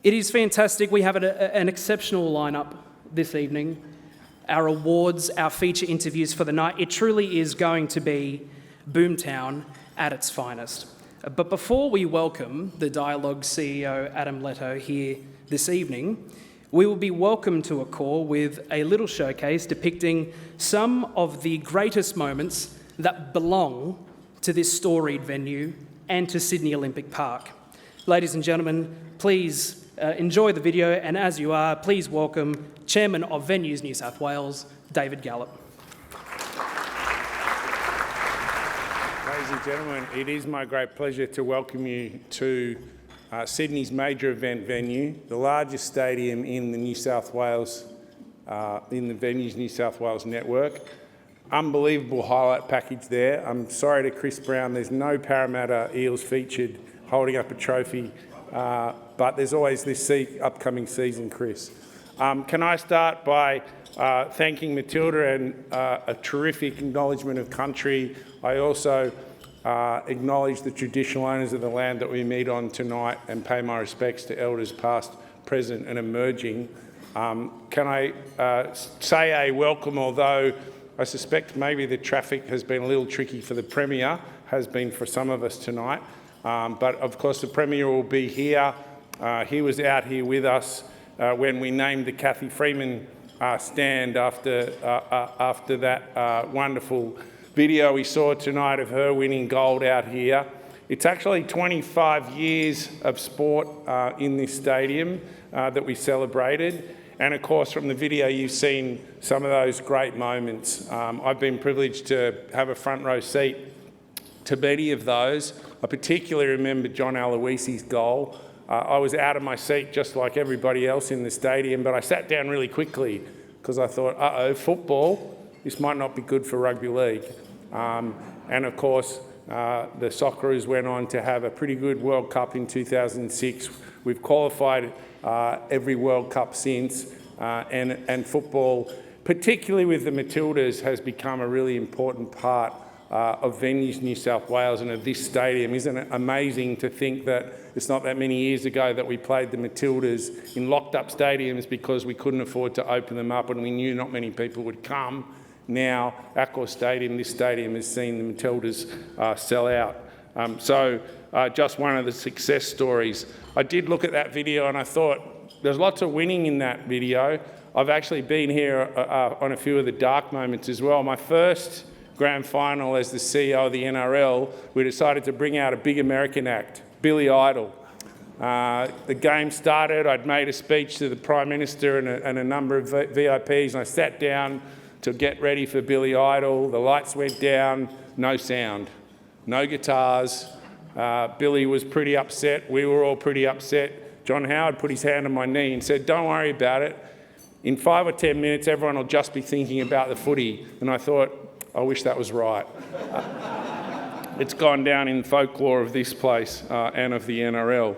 It is fantastic. We have an exceptional lineup this evening. Our awards, our feature interviews for the night. It truly is going to be Boomtown at its finest. But before we welcome the Dialogue CEO, Adam Leto, here this evening, we will be welcomed to a call with a little showcase depicting some of the greatest moments that belong to this storied venue and to Sydney Olympic Park. Ladies and gentlemen, please enjoy the video, and as you are, please welcome Chairman of Venues New South Wales, David Gallop. Ladies and gentlemen, it is my great pleasure to welcome you to Sydney's major event venue, the largest stadium in the New South Wales, in the Venues New South Wales network. Unbelievable highlight package there. I'm sorry to Chris Brown, there's no Parramatta Eels featured holding up a trophy, but there's always this upcoming season, Chris. Can I start by thanking Matilda and a terrific acknowledgement of country. I also acknowledge the traditional owners of the land that we meet on tonight and pay my respects to elders past, present and emerging. Can I say a welcome, although I suspect maybe the traffic has been a little tricky for the Premier, has been for some of us tonight. But of course the Premier will be here. He was out here with us when we named the Cathy Freeman stand after that wonderful video we saw tonight of her winning gold out here. It's actually 25 years of sport in this stadium that we celebrated. And of course, from the video, you've seen some of those great moments. I've been privileged to have a front row seat to many of those. I particularly remember John Aloisi's goal. I was out of my seat just like everybody else in the stadium, but I sat down really quickly because I thought, football, this might not be good for rugby league. And of course, the Socceroos went on to have a pretty good World Cup in 2006. We've qualified every World Cup since, and football, particularly with the Matildas, has become a really important part of Venues New South Wales and of this stadium. Isn't it amazing to think that it's not that many years ago that we played the Matildas in locked up stadiums because we couldn't afford to open them up and we knew not many people would come. Now, Accor Stadium, this stadium has seen the Matildas sell out. So just one of the success stories. I did look at that video and I thought there's lots of winning in that video. I've actually been here on a few of the dark moments as well. My first grand final as the CEO of the NRL, we decided to bring out a big American act, Billy Idol. The game started, I'd made a speech to the Prime Minister and a number of VIPs, and I sat down to get ready for Billy Idol. The lights went down, no sound, no guitars. Billy was pretty upset, we were all pretty upset. John Howard put his hand on my knee and said, "Don't worry about it. In 5 or 10 minutes, everyone will just be thinking about the footy." And I thought, I wish that was right. It's gone down in folklore of this place and of the NRL.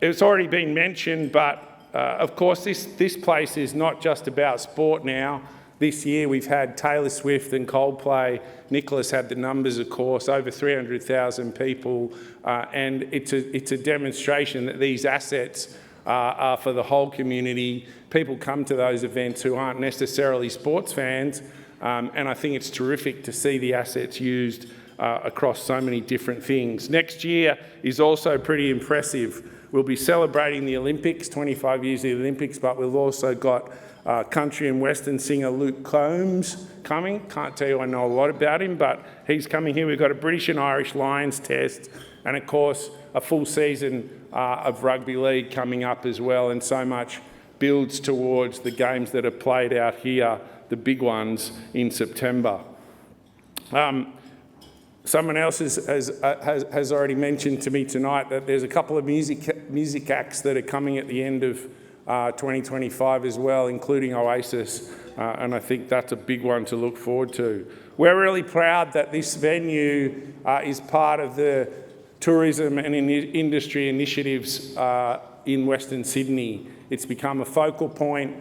It's already been mentioned, but of course this place is not just about sport now. This year we've had Taylor Swift and Coldplay. Nicholas had the numbers, of course, over 300,000 people, and it's a demonstration that these assets are for the whole community. People come to those events who aren't necessarily sports fans, and I think it's terrific to see the assets used across so many different things. Next year is also pretty impressive. We'll be celebrating the Olympics, 25 years of the Olympics, but we've also got country and western singer Luke Combs coming. Can't tell you I know a lot about him, but he's coming here. We've got a British and Irish Lions test, and of course a full season of rugby league coming up as well, and so much builds towards the games that are played out here, the big ones in September. Someone else has already mentioned to me tonight that there's a couple of music acts that are coming at the end of 2025 as well, including Oasis, and I think that's a big one to look forward to. We're really proud that this venue is part of the tourism and industry initiatives in Western Sydney. It's become a focal point.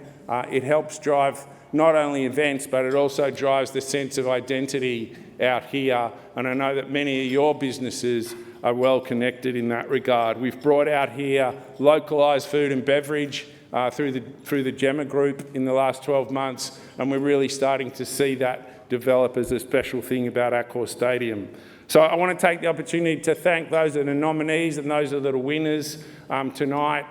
It helps drive not only events, but it also drives the sense of identity out here. And I know that many of your businesses are well connected in that regard. We've brought out here localised food and beverage through the Gemma Group in the last 12 months, and we're really starting to see that develop as a special thing about Accor Stadium. So I want to take the opportunity to thank those that are nominees and those that are winners tonight.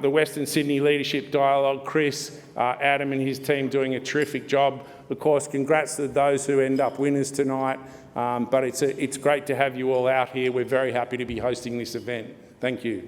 The Western Sydney Leadership Dialogue, Chris, Adam and his team doing a terrific job. Of course, congrats to those who end up winners tonight, but it's great to have you all out here. We're very happy to be hosting this event. Thank you.